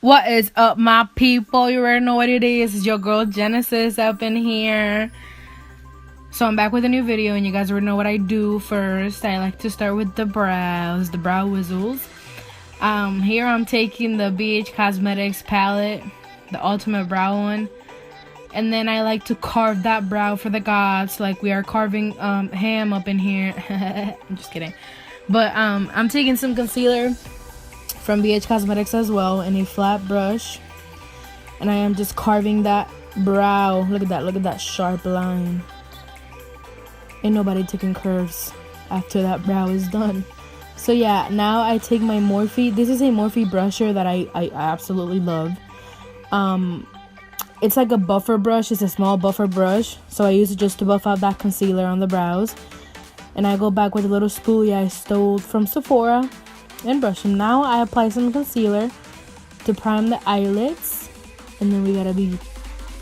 What is up, my people? You already know what it is. It's your girl Genesis up in here. So I'm back with a new video, and you guys already know what I do first. I like to start with the brows, the brow whizzles. Here I'm taking the BH Cosmetics palette, the ultimate brow one. And then I like to carve that brow for the gods, like we are carving ham up in here. I'm just kidding. But I'm taking some concealer from BH Cosmetics as well in a flat brush, and I am just carving that brow. Look at that sharp line. Ain't nobody taking curves after that brow is done. So yeah, now I take my Morphe. This is a Morphe brusher that I absolutely love. It's like a buffer brush. It's a small buffer brush, so I use it just to buff out that concealer on the brows. And I go back with a little spoolie I stole from Sephora and brush them. Now I apply some concealer to prime the eyelids, and then we gotta be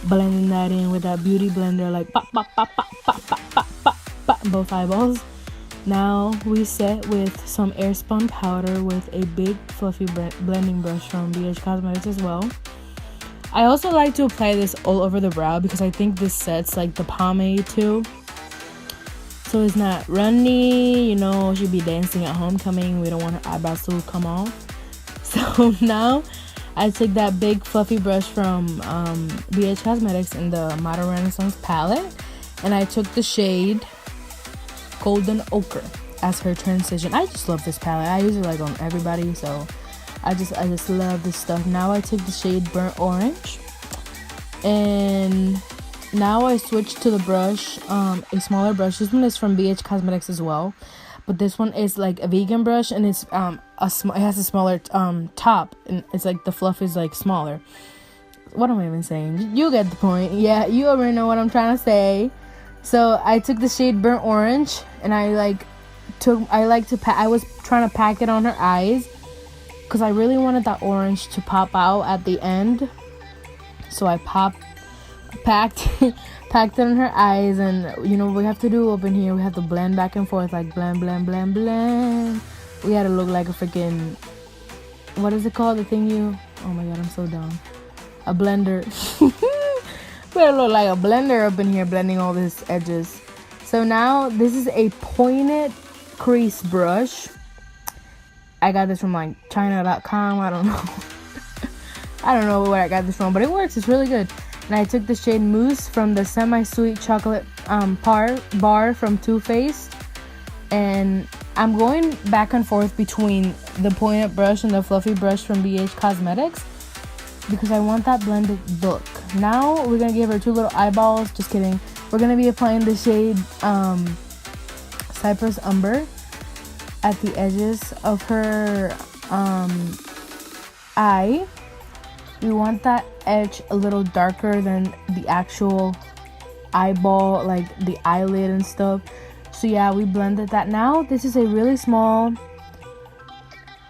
blending that in with that beauty blender, like pop pop pop pop pop pop pop pop pop both eyeballs. Now we set with some airspun powder with a big fluffy blending brush from BH Cosmetics as well. I also like to apply this all over the brow because I think this sets like the pomade too, so it's not runny. You know, she'll be dancing at homecoming. We don't want her eyebrows to come off. So now I took that big fluffy brush from BH Cosmetics in the Modern Renaissance palette, and I took the shade Golden Ochre as her transition. I just love this palette. I use it like on everybody, so I just love this stuff. Now I took the shade Burnt Orange, and now I switched to the brush, a smaller brush. This one is from BH Cosmetics as well, but this one is like a vegan brush, and it's it has a smaller top, and it's like the fluff is like smaller. What am I even saying? You get the point. Yeah, you already know what I'm trying to say. So I took the shade Burnt Orange, and I was trying to pack it on her eyes because I really wanted that orange to pop out at the end. So I packed it on her eyes, and you know what we have to do up in here, we have to blend back and forth, like blend blend blend blend. We had to look like a freaking, what is it called, the thing you, oh my god, I'm so dumb, a blender. We had to look like a blender up in here, blending all these edges. So now this is a pointed crease brush. I got this from like china.com. I don't know. I don't know where I got this from, but it works. It's really good. And I took the shade Mousse from the Semi-Sweet Chocolate bar from Too Faced. And I'm going back and forth between the pointed brush and the fluffy brush from BH Cosmetics because I want that blended look. Now we're going to give her two little eyeballs. Just kidding. We're going to be applying the shade Cypress Umber at the edges of her eye. We want that edge a little darker than the actual eyeball, like the eyelid and stuff. So yeah, we blended that. Now this is a really small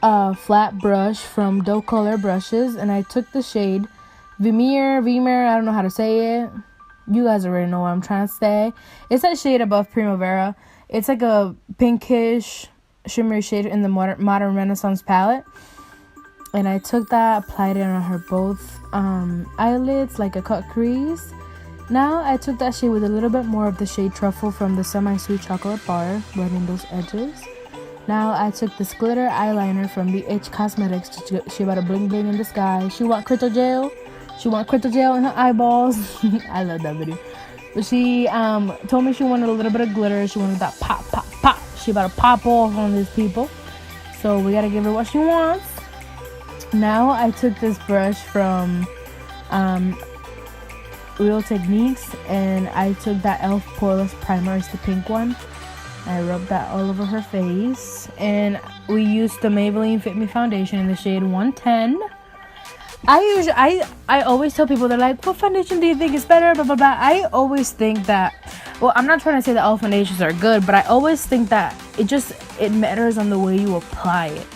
flat brush from Doe Color Brushes, and I took the shade Vimir, I don't know how to say it. You guys already know what I'm trying to say. It's that shade above Primavera. It's like a pinkish shimmery shade in the Modern Renaissance palette. And I took that, applied it on her both eyelids like a cut crease. Now I took that shade with a little bit more of the shade Truffle from the Semi-Sweet Chocolate bar, blending those edges. Now I took this glitter eyeliner from BH Cosmetics. She about to bling bling in the sky. She want crystal gel. She want crystal gel in her eyeballs. I love that video. But she told me she wanted a little bit of glitter. She wanted that pop, pop, pop. She about to pop off on these people. So we gotta give her what she wants. Now I took this brush from Real Techniques, and I took that e.l.f. Poreless Primer. It's the pink one. I rubbed that all over her face, and we used the Maybelline Fit Me foundation in the shade 110. I always tell people, they're like, what foundation do you think is better, blah blah blah. I always think that, well, I'm not trying to say that all foundations are good, but I always think that it matters on the way you apply it.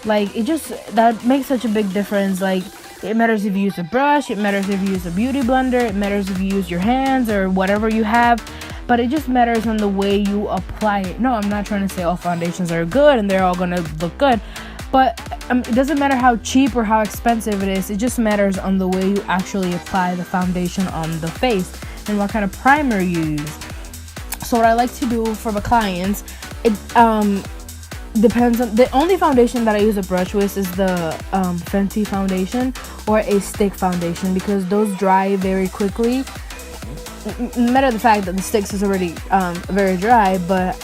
Like, that makes such a big difference. Like, it matters if you use a brush, it matters if you use a beauty blender, it matters if you use your hands or whatever you have. But it just matters on the way you apply it. No, I'm not trying to say all foundations are good and they're all gonna look good. But it doesn't matter how cheap or how expensive it is. It just matters on the way you actually apply the foundation on the face and what kind of primer you use. So what I like to do for my clients, it depends on the only foundation that I use a brush with is the Fenty foundation or a stick foundation, because those dry very quickly. Matter of the fact that the sticks is already very dry, but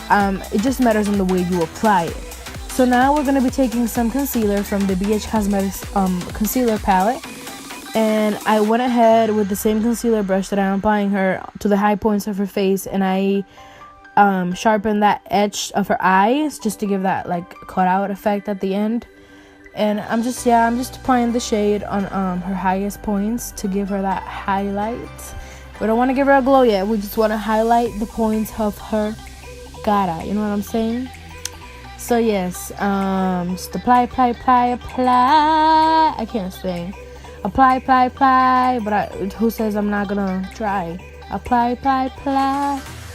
it just matters on the way you apply it. So now we're going to be taking some concealer from the BH Cosmetics concealer palette, and I went ahead with the same concealer brush that I'm applying her to the high points of her face, and I sharpened that edge of her eyes just to give that like cutout effect at the end. And I'm just applying the shade on her highest points to give her that highlight. We don't want to give her a glow yet. We just want to highlight the points of her cara. You know what I'm saying? So yes, just apply. I can't sing. Apply. But who says I'm not gonna try? Apply.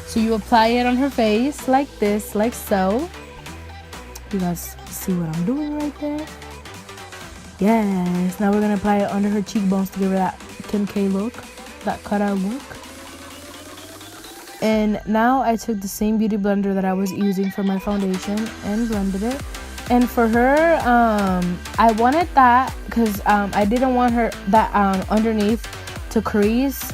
So you apply it on her face like this, like so. You guys see what I'm doing right there? Yes. Now we're gonna apply it under her cheekbones to give her that Kim K look, that cutout look. And now I took the same beauty blender that I was using for my foundation and blended it. And for her, I wanted that because I didn't want her that underneath to crease.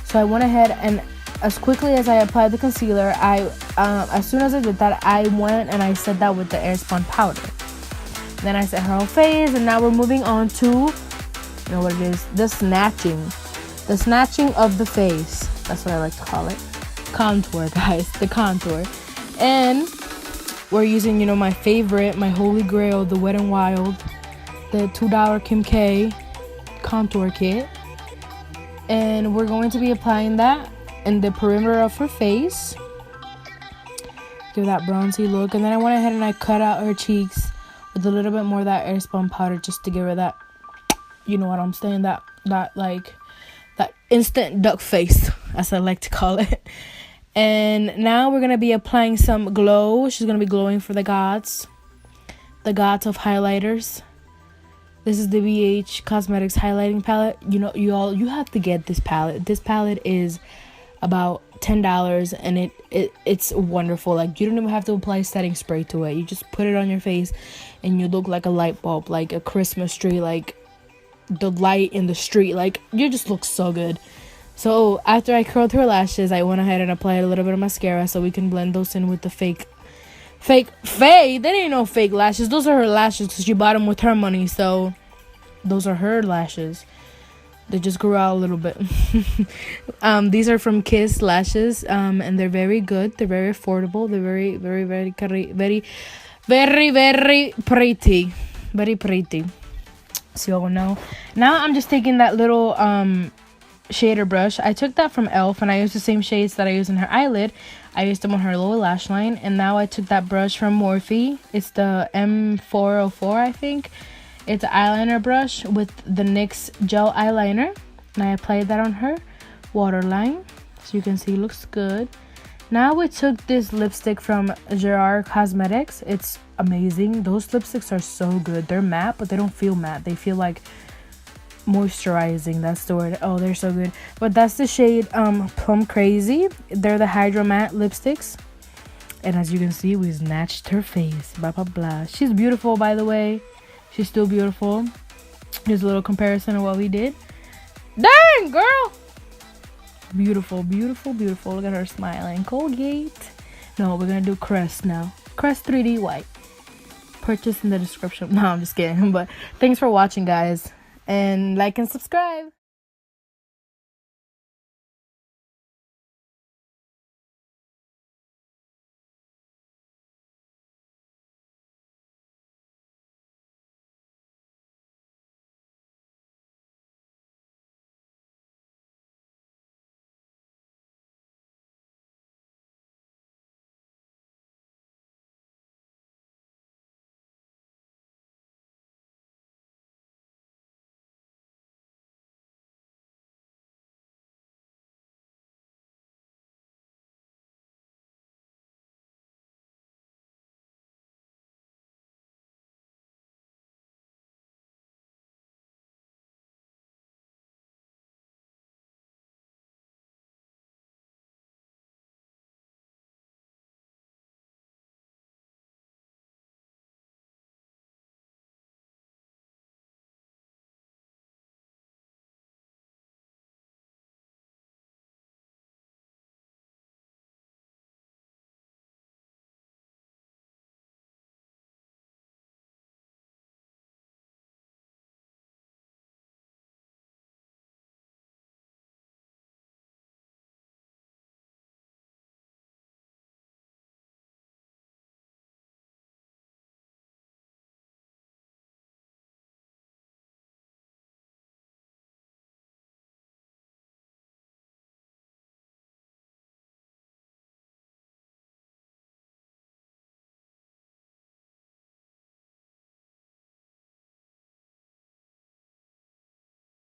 So I went ahead and as quickly as I applied the concealer, as soon as I did that, I went and I set that with the airspun powder. Then I set her whole face, and now we're moving on to, you know what it is, the snatching of the face. That's what I like to call it. Contour, guys, the contour. And we're using, you know, my favorite, my holy grail, the Wet n Wild, the $2 Kim K contour kit. And we're going to be applying that in the perimeter of her face, give that bronzy look. And then I went ahead and I cut out her cheeks with a little bit more of that airspun powder just to give her that, you know what I'm saying, that instant duck face, as I like to call it. And now we're gonna be applying some glow. She's gonna be glowing for the gods of highlighters. This is the BH Cosmetics highlighting palette. You know, you have to get this palette. This palette is about $10, and it's wonderful. Like, you don't even have to apply setting spray to it. You just put it on your face and you look like a light bulb, like a Christmas tree, like the light in the street. Like, you just look so good. So after I curled her lashes, I went ahead and applied a little bit of mascara so we can blend those in with the fake. They ain't no fake lashes. Those are her lashes because she bought them with her money. So those are her lashes. They just grew out a little bit. These are from Kiss Lashes, and they're very good. They're very affordable. They're very, very, very, very, very, very pretty. Very pretty. So now I'm just taking that little shader brush. I took that from Elf, and I used the same shades that I used in her eyelid. I used them on her lower lash line, and now I took that brush from Morphe. It's the M404, I think. It's an eyeliner brush with the NYX gel eyeliner, and I applied that on her waterline, so you can see it looks good. Now we took this lipstick from Gerard Cosmetics. It's amazing. Those lipsticks are so good. They're matte, but they don't feel matte. They feel like moisturizing. That's the word. Oh, they're so good. But that's the shade Plum Crazy. They're the Hydro Matte lipsticks. And as you can see, we snatched her face. Blah, blah, blah. She's beautiful, by the way. She's still beautiful. Here's a little comparison of what we did. Dang, girl! Beautiful, beautiful, beautiful. Look at her smiling. Colgate. No, we're going to do Crest now. Crest 3D White. Purchase in the description. No, I'm just kidding. But thanks for watching, guys. And like and subscribe.